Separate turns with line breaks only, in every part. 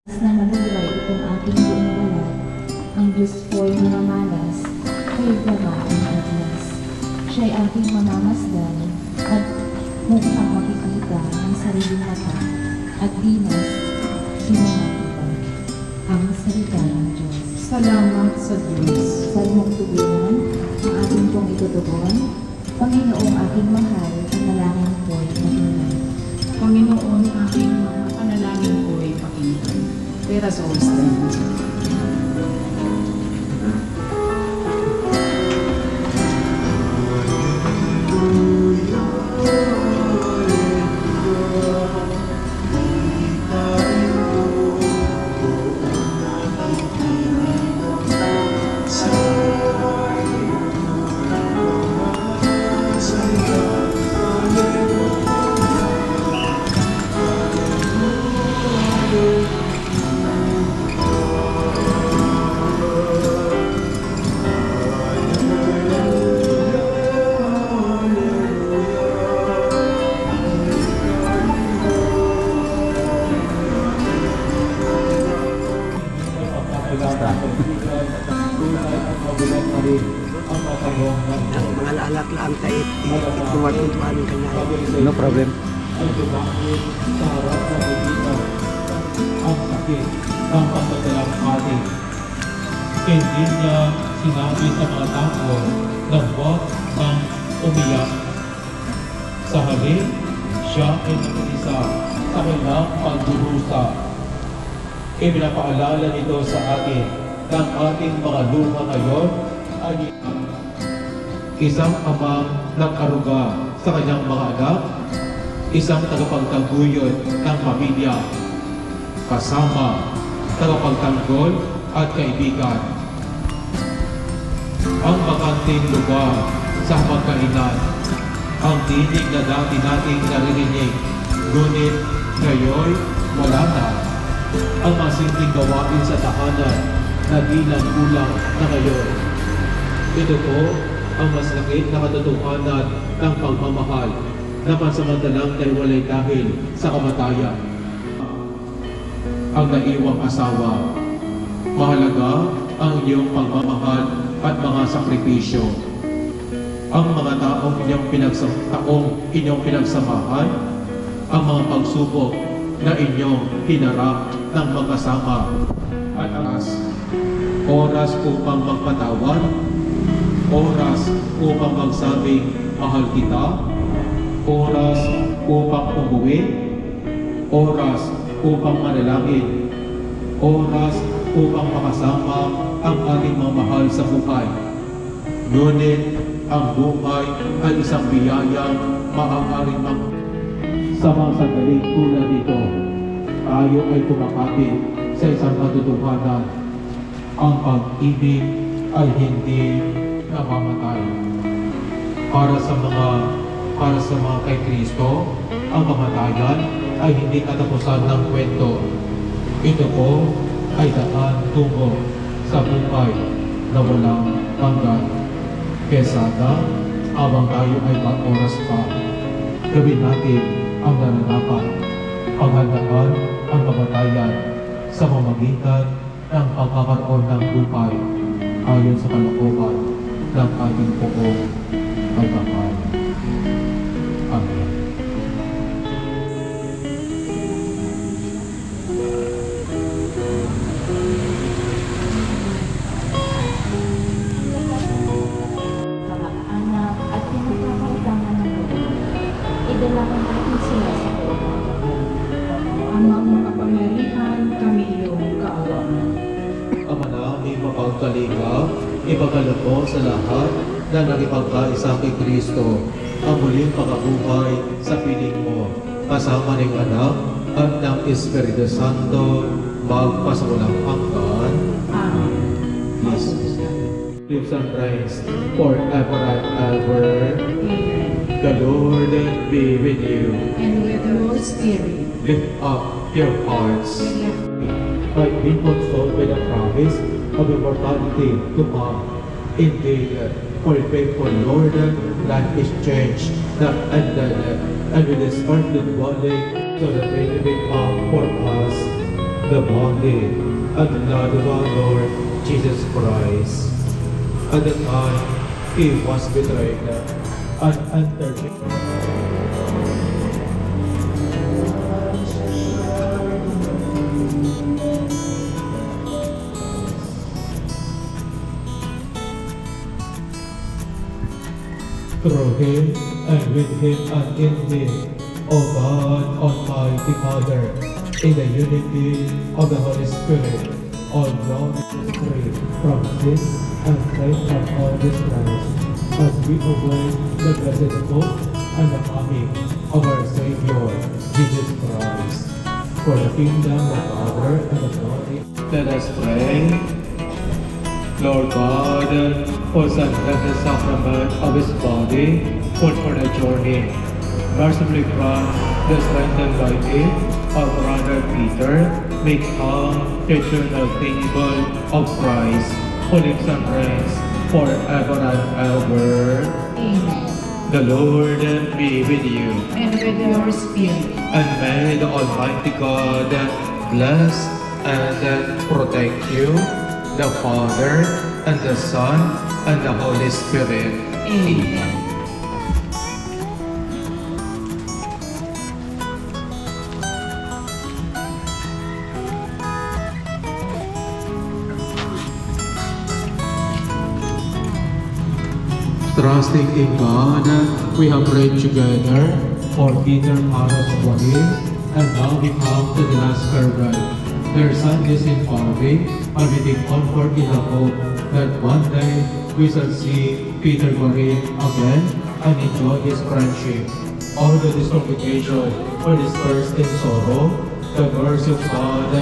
na maluway itong aking buong balat, ang Diyos ko'y namamalas, kay Baba ang Agnes. Siya'y aking mamamasdan, at mukhang makikita ang sariling mata, at di mas sinungakitan ang salita ng Diyos.
Salamat sa Diyos.
Salmong tugunan, ang ating pong itutugon, Panginoong aking mahal, panalangin ko'y matunay.
Panginoon, aking mga panalangin ko'y pakinggan. Let us all stand.
Mga lalak lang tayo ituwad-tuwad ng kanya.
No problem.
Ang sakit ng pagkadalang atin. Hindi niya sinabi sa mga tao na huwag nang umiyak. Sa halip, siya ay nag-isa sa kanyang pagdurusa. Ipinapaalala nito sa atin ng ating mga luha ngayon ay isang amang nag-aruga sa kanyang mga anak, isang tagapagtaguyod ng pamilya, kasama, tagapagtanggol at kaibigan. Ang bakanting lugar sa pagkainan, ang tinig na dati nating naririnig, ngunit ngayon wala na. Ang masimpleng gawain sa tahanan na di lang kulang na ngayon. Ito po ang mas lakit na katotohanan ng pagmamahal na pansamantalang naiwalay dahil sa kamatayan. Ang naiwang asawa, mahalaga ang iyong pagmamahal at mga sakripisyo. Ang mga taong inyong pinagsamahan, ang mga pagsubok na inyong hinarap ng magkasama at oras upang magpatawad, oras upang magsabing mahal kita, oras upang umuwi, oras upang manalangin, oras upang makasama ang ating mga mahal sa buhay. Ngunit ang buhay ay isang biyayang maaaring sa mga sandaling tulad nito, tayo ay tumakapit sa isang katotohanan. Ang pag-ibig ay hindi namamatay. Para sa mga kay Kristo, ang kamatayan ay hindi katapusan ng kwento. Ito po ay daan tungo sa buhay na walang hanggan. Kaya sana, habang tayo ay oras pa, gawin natin ang naranapan, paghandaan ang kamatayan sa pamamagitan ng pagkakaroon ng buhay ayon sa kalooban ng ating poong pagmamahal. Amen.
Mga anak at pinagkakailangan ng Lord, idalangin natin sila sa Lord.
Amang makapangyarihan, kami iyong kaawaan.
Ama namin mapagkalinga, ipagkaloob mo sa lahat na nakipagkaisa kay Kristo ang muling pagkabuhay sa piling mo, kasama ng anak at ng Espiritu Santo, magpasawalang hanggan.
Amen.
Please, lives and reigns forever and ever.
Amen.
The Lord be with you.
And with your spirit.
Lift up your hearts. I've been consoled by the promise of immortality to come. Indeed, for faithful Lord, life is changed, not ended, and with this earthly dwelling, so that may be up for us. the body and blood of our Lord Jesus Christ. At the time he was betrayed and entered through him and with him and in him, O God, Almighty Father, in the unity of the Holy Spirit, all glory is free from sin and faith from all distress, as we await the blessed hope and the coming of our Savior, Jesus Christ. For the kingdom, the power, and the glory. Let us pray. Lord God, for such blessed sacrament of His body, put for the journey. Mercifully grant the strengthened by it of brother Peter, make calm the eternal table of Christ, who lives and reigns forever and ever.
Amen.
The Lord be with you,
And with your spirit.
and may the Almighty God bless and protect you, the Father, and the Son, and the Holy Spirit.
Amen.
Trusting in God, we have prayed together for Peter Carlos Bonin, and now we come to the last servant. Their son is in farming, and we take comfort in the hope that one day we shall see Peter Bonin again and enjoy his friendship. All the discongregation were dispersed in sorrow. The mercy of God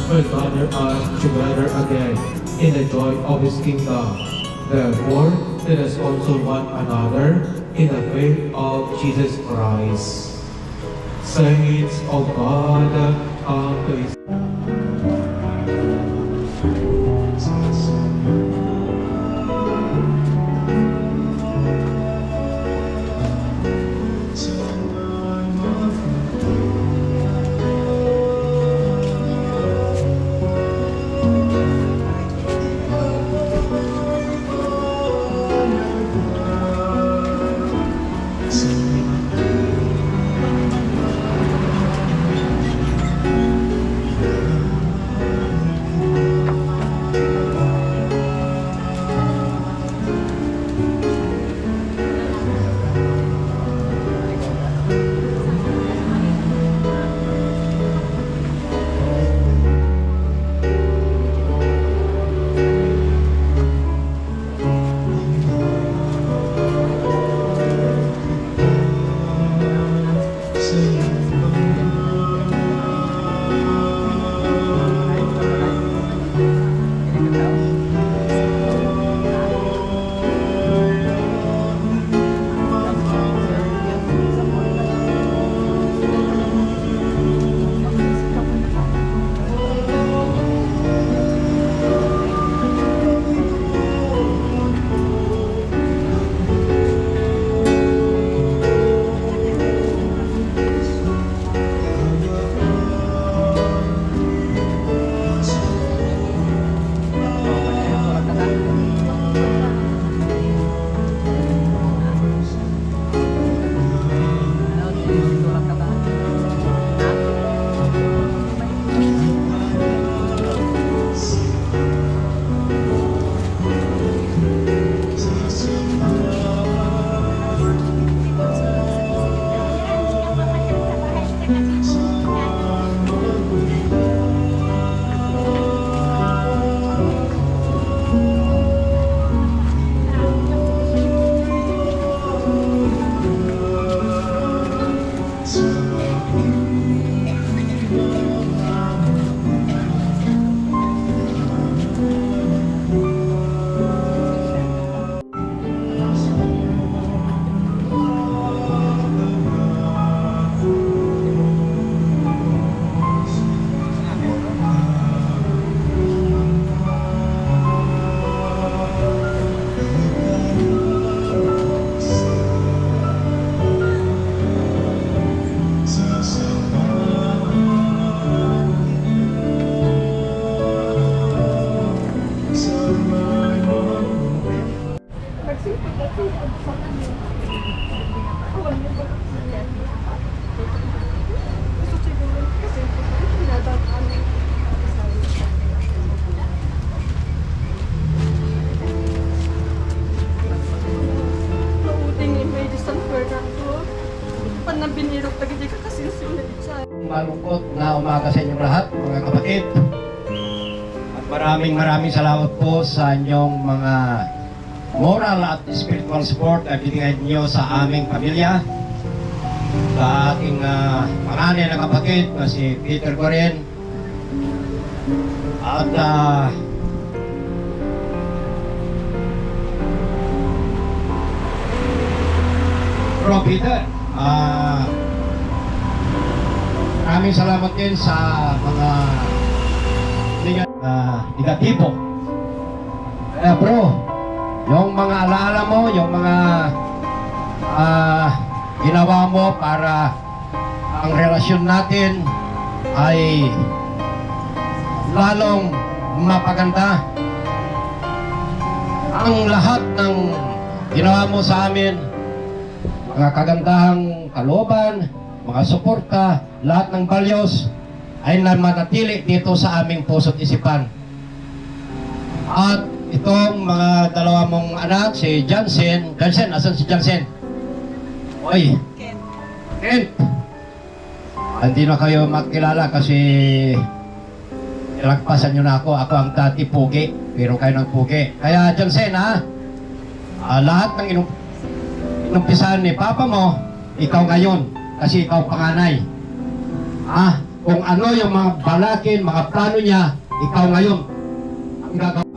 will gather us together again in the joy of His kingdom. Therefore, let us console one another in the faith of Jesus Christ. Saints of God, come to His
maraming salamat po sa inyong mga moral at spiritual support na binigay niyo sa aming pamilya. Sa aking panganay na kapatid na si Peter Coren. At Bro Peter, maraming salamat din sa mga negatibo. Kaya bro, yung mga alaala mo, yung mga ginawa mo para ang relasyon natin ay lalong mapaganda. Ang lahat ng ginawa mo sa amin, mga kagandahang kalooban, mga suporta, lahat ng values ay manatili dito sa aming puso't isipan. At itong mga dalawa mong anak, si Jansen, asan si Jansen? Oy, Kent. Hindi na kayo magkilala kasi ilagpasan nyo na ako. Ako ang dati pugi, pero kayo ng pugi. Kaya Jansen lahat ng inumpisahan ni Papa mo, ikaw ngayon, kasi ikaw panganay. Kung ano yung mga balakin, mga plano niya, ikaw ngayon ang gagawin.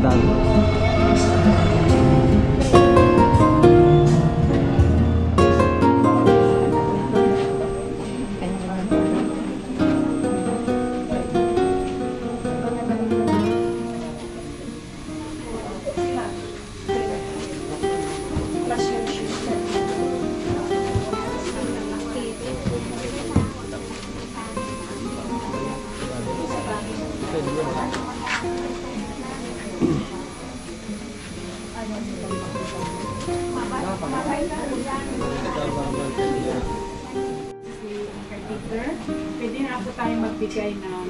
Rodan.
Peter, pwede na po tayo magbigay ng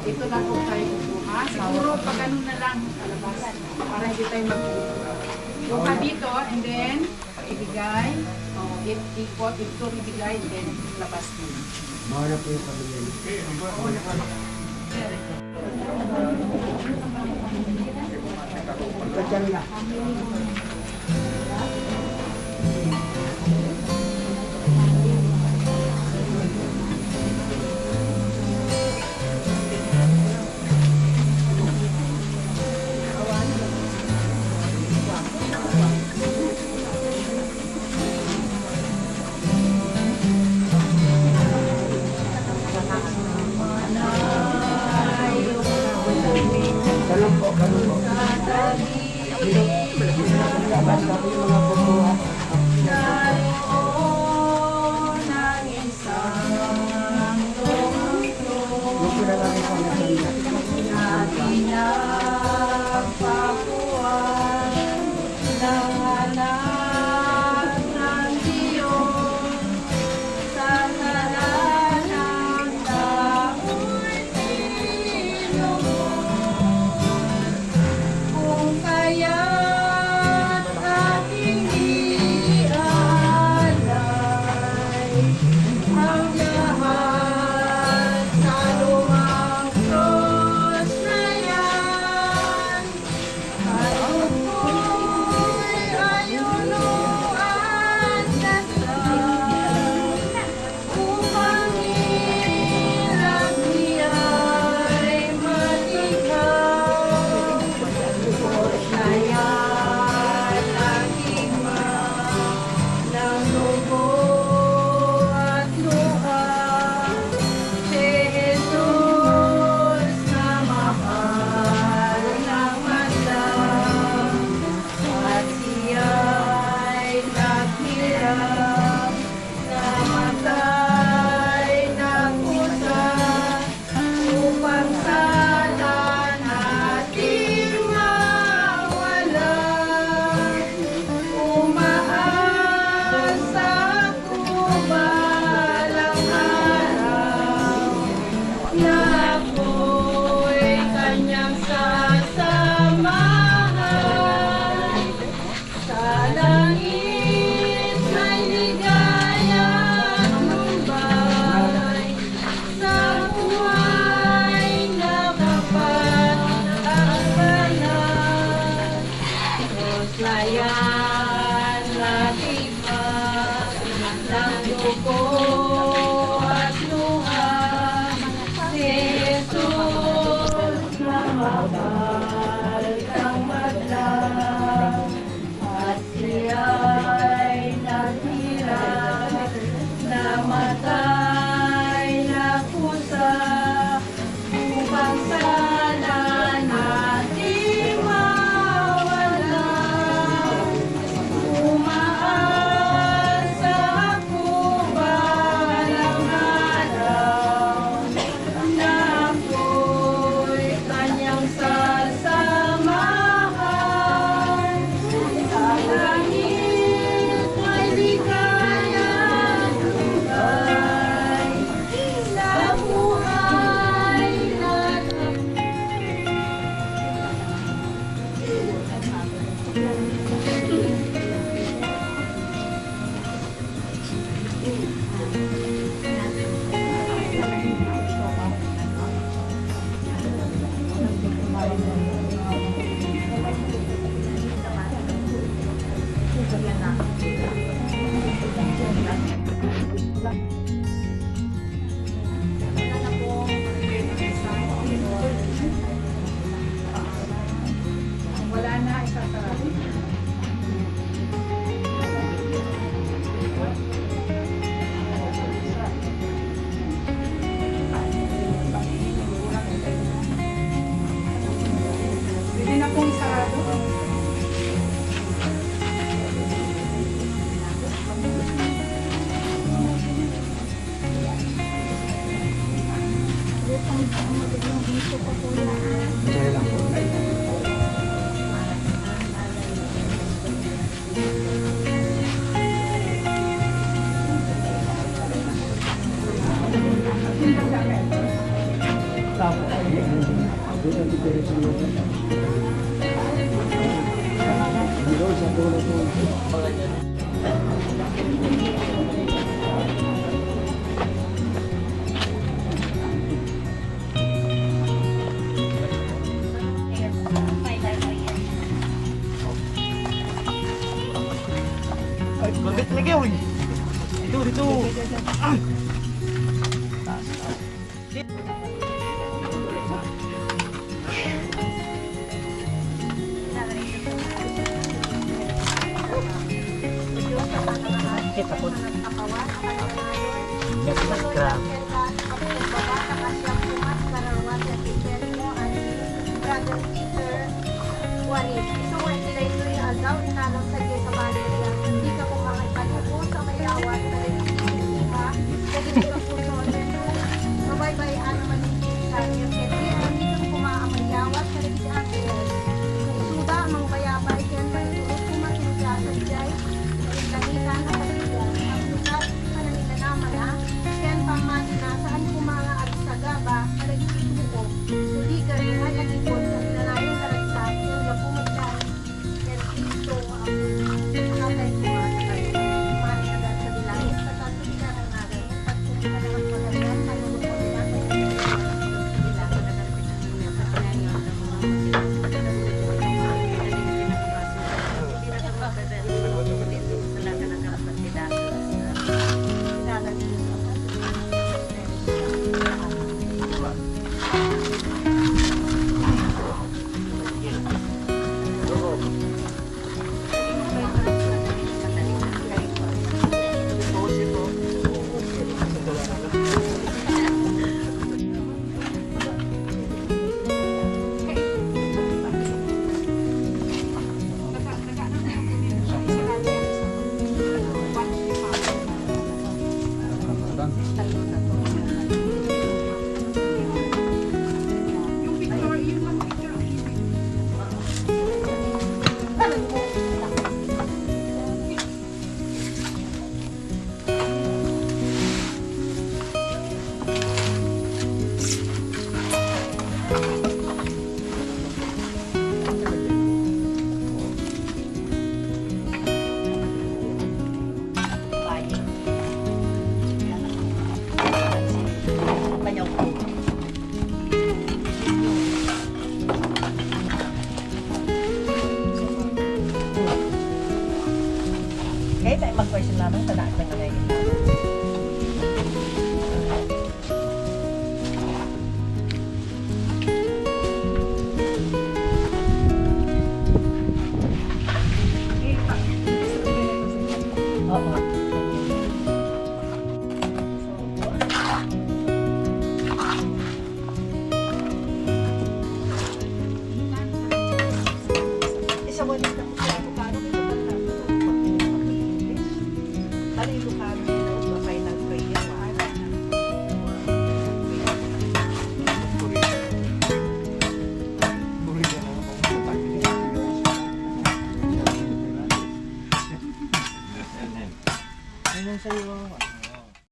ito na po tayo kukuha. Siguro pag ano na lang sa labas para hindi tayo kuha dito and then ibigay, ikot, ito ibigay and then labas din.
Mahal po yung pamilya. Pagkatyan na. Ganun po, ganun po. Dito, labas kami yung mga bubuhat. Yung pinalaki ko na kanina.
na isasarado. Pwede na pong isarado.
Kaya lang po. Tapos, dito dito sa loob. Dito sa dulo po. Ay, bagit lagi oy. Dito dito. Kita po. Grab.
Ito nga sila ito yung agaw, inalang sa Diyos sa bali nila. Hindi ka kumakay pa niyo sa may awat na rin. Pwede nito